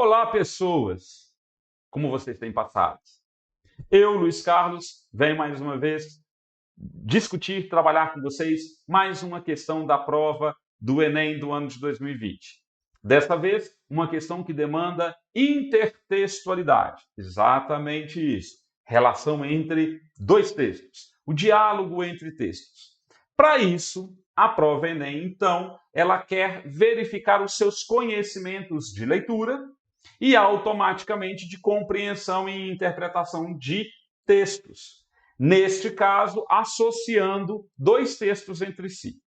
Olá, pessoas! Como vocês têm passado? Eu, Luiz Carlos, venho mais uma vez discutir, trabalhar com vocês mais uma questão da prova do Enem do ano de 2020. Desta vez, uma questão que demanda intertextualidade. Exatamente isso. Relação entre dois textos. O diálogo entre textos. Para isso, a prova Enem, então, ela quer verificar os seus conhecimentos de leitura e automaticamente de compreensão e interpretação de textos. Neste caso, associando dois textos entre si.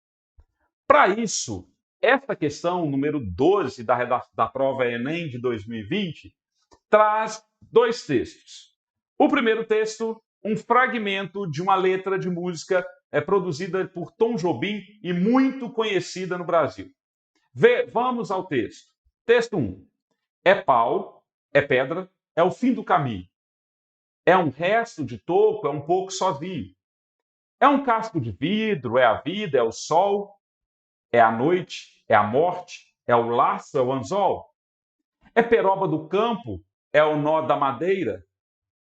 Para isso, esta questão, número 12 da prova Enem de 2020, traz dois textos. O primeiro texto, um fragmento de uma letra de música produzida por Tom Jobim e muito conhecida no Brasil. Vamos ao texto. Texto 1. É pau, é pedra, é o fim do caminho. É um resto de toco, é um pouco sozinho. É um casco de vidro, é a vida, é o sol, é a noite, é a morte, é o laço, é o anzol. É peroba do campo, é o nó da madeira,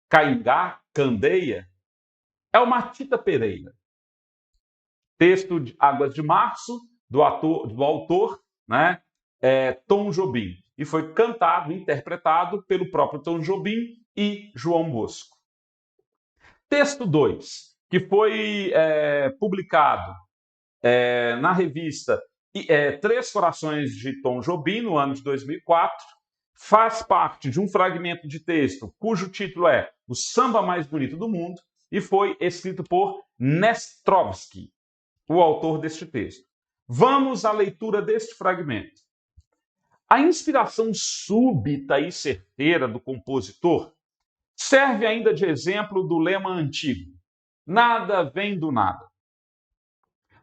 caingá, candeia, é o Matita Pereira. Texto de Águas de Março, do autor, né, Tom Jobim. E foi cantado, interpretado pelo próprio Tom Jobim e João Bosco. Texto 2, que foi publicado na revista Três Corações de Tom Jobim, no ano de 2004, faz parte de um fragmento de texto cujo título é O Samba Mais Bonito do Mundo e foi escrito por Nestrovsky, o autor deste texto. Vamos à leitura deste fragmento. A inspiração súbita e certeira do compositor serve ainda de exemplo do lema antigo: nada vem do nada.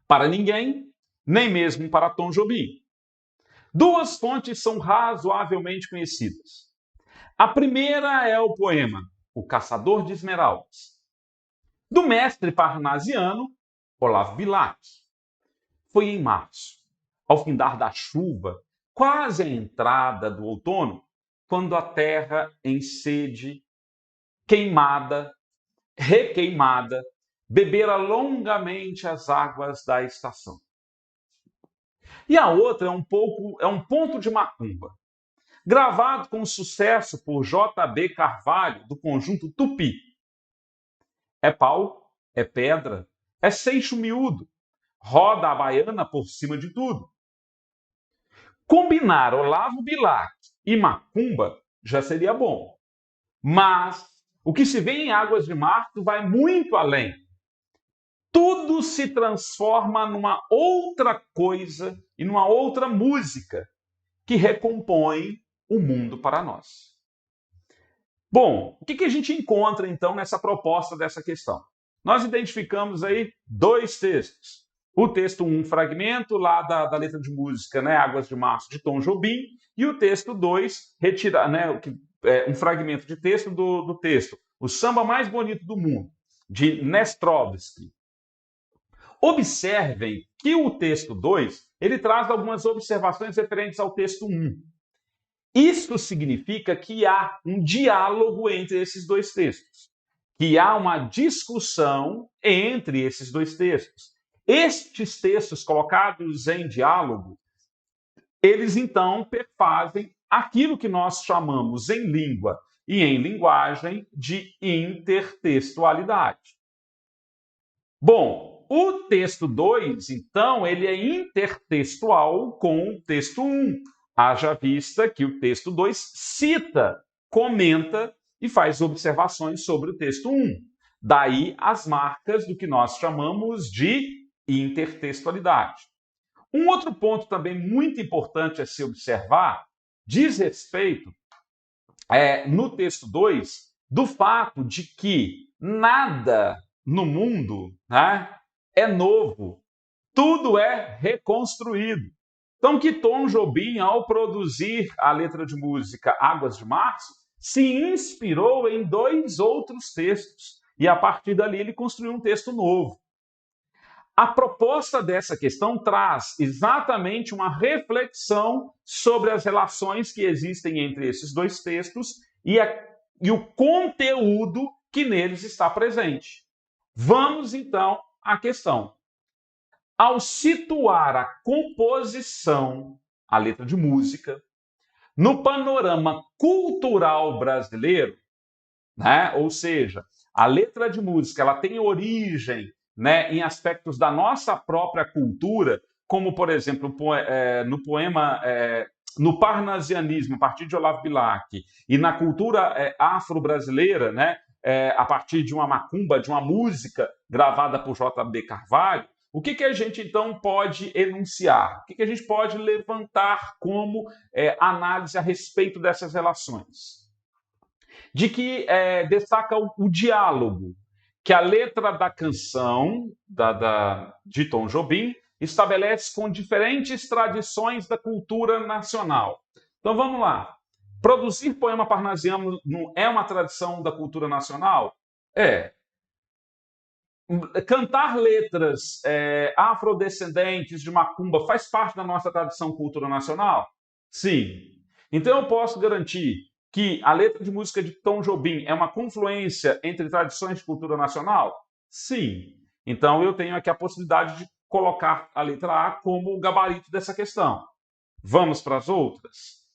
Para ninguém, nem mesmo para Tom Jobim. Duas fontes são razoavelmente conhecidas. A primeira é o poema O Caçador de Esmeraldas, do mestre parnasiano Olavo Bilac. Foi em março, ao findar da chuva, quase à entrada do outono, quando a terra em sede, queimada, requeimada, bebera longamente as águas da estação. E a outra é um ponto de macumba, gravado com sucesso por J.B. Carvalho, do conjunto Tupi. É pau, é pedra, é seixo miúdo, roda a baiana por cima de tudo. Combinar Olavo Bilac e macumba já seria bom, mas o que se vê em Águas de Março vai muito além. Tudo se transforma numa outra coisa e numa outra música que recompõe o mundo para nós. Bom, o que a gente encontra então nessa proposta dessa questão? Nós identificamos aí dois textos. O texto 1, fragmento lá da letra de música, né, Águas de Março, de Tom Jobim, e o texto 2, um fragmento de texto do texto O Samba Mais Bonito do Mundo, de Nestrovsky. Observem que o texto 2, ele traz algumas observações referentes ao texto 1. Isso significa que há um diálogo entre esses dois textos, que há uma discussão entre esses dois textos. Estes textos colocados em diálogo, eles então perfazem aquilo que nós chamamos em língua e em linguagem de intertextualidade. Bom, o texto 2, então, ele é intertextual com o texto 1. Haja vista que o texto 2 cita, comenta e faz observações sobre o texto 1. Daí as marcas do que nós chamamos de intertextualidade. Um outro ponto também muito importante a se observar diz respeito, no texto 2, do fato de que nada no mundo, né, é novo, tudo é reconstruído. Então, que Tom Jobim, ao produzir a letra de música Águas de Março, se inspirou em dois outros textos. E, a partir dali, ele construiu um texto novo. A proposta dessa questão traz exatamente uma reflexão sobre as relações que existem entre esses dois textos e o conteúdo que neles está presente. Vamos, então, à questão. Ao situar a composição, a letra de música, no panorama cultural brasileiro, né? Ou seja, a letra de música ela tem origem, né, em aspectos da nossa própria cultura, como, por exemplo, no poema, no parnasianismo, a partir de Olavo Bilac, e na cultura afro-brasileira, né, a partir de uma macumba, de uma música gravada por J.B. Carvalho, o que a gente, então, pode enunciar? O que a gente pode levantar como análise a respeito dessas relações? De que destaca o diálogo, que a letra da canção de Tom Jobim estabelece com diferentes tradições da cultura nacional. Então vamos lá. Produzir poema parnasiano é uma tradição da cultura nacional? É. Cantar letras afrodescendentes de macumba faz parte da nossa tradição cultura nacional? Sim. Então eu posso garantir que a letra de música de Tom Jobim é uma confluência entre tradições de cultura nacional? Sim. Então eu tenho aqui a possibilidade de colocar a letra A como o gabarito dessa questão. Vamos para as outras.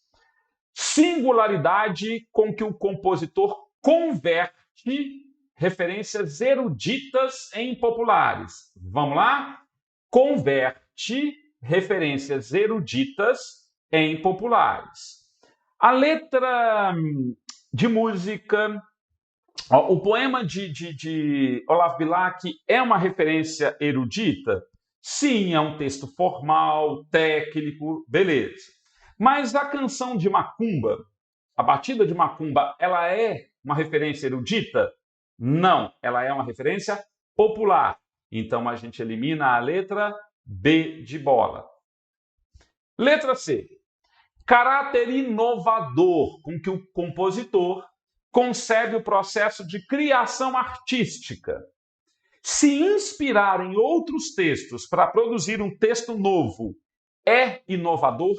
Singularidade com que o compositor converte referências eruditas em populares. Vamos lá? Converte referências eruditas em populares. A letra de música, o poema de Olavo Bilac é uma referência erudita? Sim, é um texto formal, técnico, beleza. Mas a canção de macumba, a batida de macumba, ela é uma referência erudita? Não, ela é uma referência popular. Então a gente elimina a letra B de bola. Letra C. Caráter inovador com que o compositor concebe o processo de criação artística. Se inspirar em outros textos para produzir um texto novo é inovador?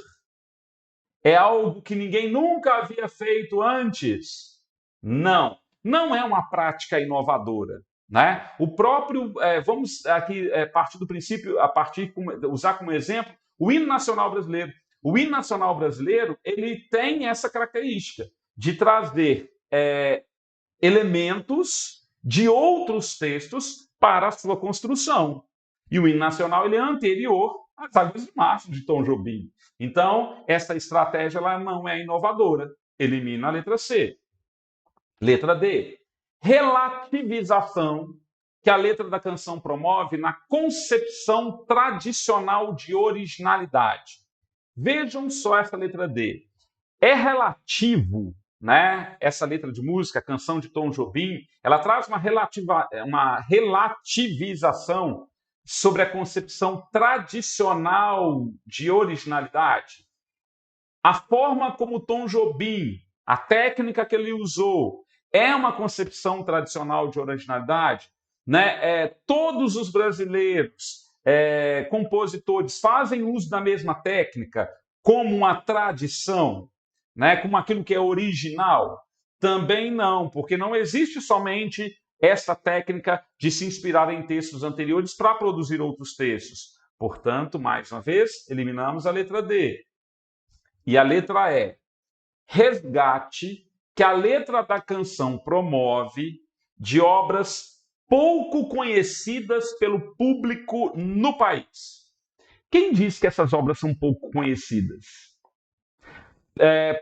É algo que ninguém nunca havia feito antes? Não, não é uma prática inovadora, né? O próprio, vamos aqui partir do princípio, usar como exemplo o hino nacional brasileiro. O hino nacional brasileiro ele tem essa característica de trazer elementos de outros textos para a sua construção. E o hino nacional ele é anterior às Águas de Março de Tom Jobim. Então, essa estratégia ela não é inovadora. Elimina a letra C. Letra D. Relativização que a letra da canção promove na concepção tradicional de originalidade. Vejam só essa letra D. É relativo, né? Essa letra de música, a canção de Tom Jobim, ela traz uma relativização sobre a concepção tradicional de originalidade. A forma como Tom Jobim, a técnica que ele usou, é uma concepção tradicional de originalidade, né? Todos os brasileiros, compositores, fazem uso da mesma técnica como uma tradição, né? Como aquilo que é original? Também não, porque não existe somente esta técnica de se inspirar em textos anteriores para produzir outros textos. Portanto, mais uma vez, eliminamos a letra D. E a letra E. Resgate que a letra da canção promove de obras pouco conhecidas pelo público no país. Quem diz que essas obras são pouco conhecidas?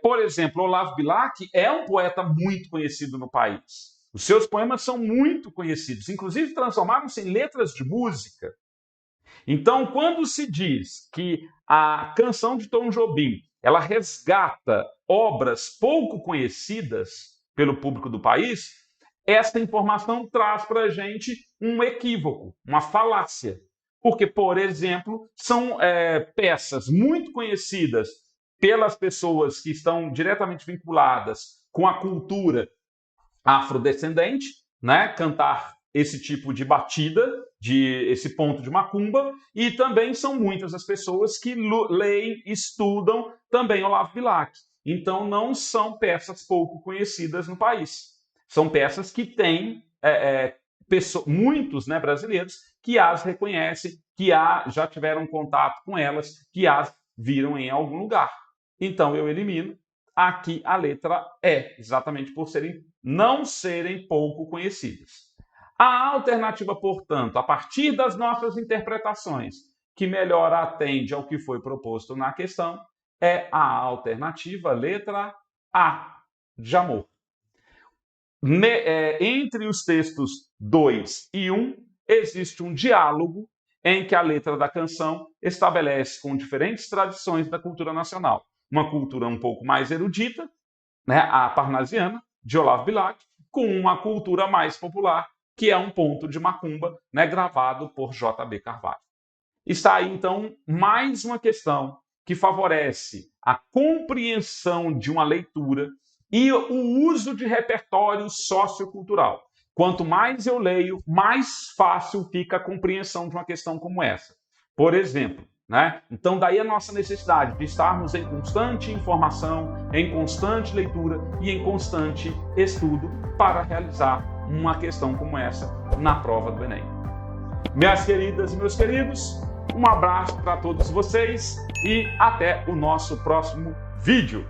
Por exemplo, Olavo Bilac é um poeta muito conhecido no país. Os seus poemas são muito conhecidos, inclusive transformaram-se em letras de música. Então, quando se diz que a canção de Tom Jobim ela resgata obras pouco conhecidas pelo público do país, essa informação traz para a gente um equívoco, uma falácia. Porque, por exemplo, são peças muito conhecidas pelas pessoas que estão diretamente vinculadas com a cultura afrodescendente, né? Cantar esse tipo de batida, de esse ponto de macumba, e também são muitas as pessoas que leem, estudam também Olavo Bilac. Então não são peças pouco conhecidas no país. São peças que têm muitos, né, brasileiros que as reconhecem, que já tiveram contato com elas, que as viram em algum lugar. Então eu elimino aqui a letra E, exatamente por não serem pouco conhecidas. A alternativa, portanto, a partir das nossas interpretações, que melhor atende ao que foi proposto na questão, é a alternativa letra A, de amor. Entre os textos 2 e 1, existe um diálogo em que a letra da canção estabelece com diferentes tradições da cultura nacional. Uma cultura um pouco mais erudita, né, a parnasiana, de Olavo Bilac, com uma cultura mais popular, que é um ponto de macumba, né, gravado por J.B. Carvalho. Está aí, então, mais uma questão que favorece a compreensão de uma leitura e o uso de repertório sociocultural. Quanto mais eu leio, mais fácil fica a compreensão de uma questão como essa. Por exemplo, né? Então, daí a nossa necessidade de estarmos em constante informação, em constante leitura e em constante estudo para realizar uma questão como essa na prova do Enem. Minhas queridas e meus queridos, um abraço para todos vocês e até o nosso próximo vídeo.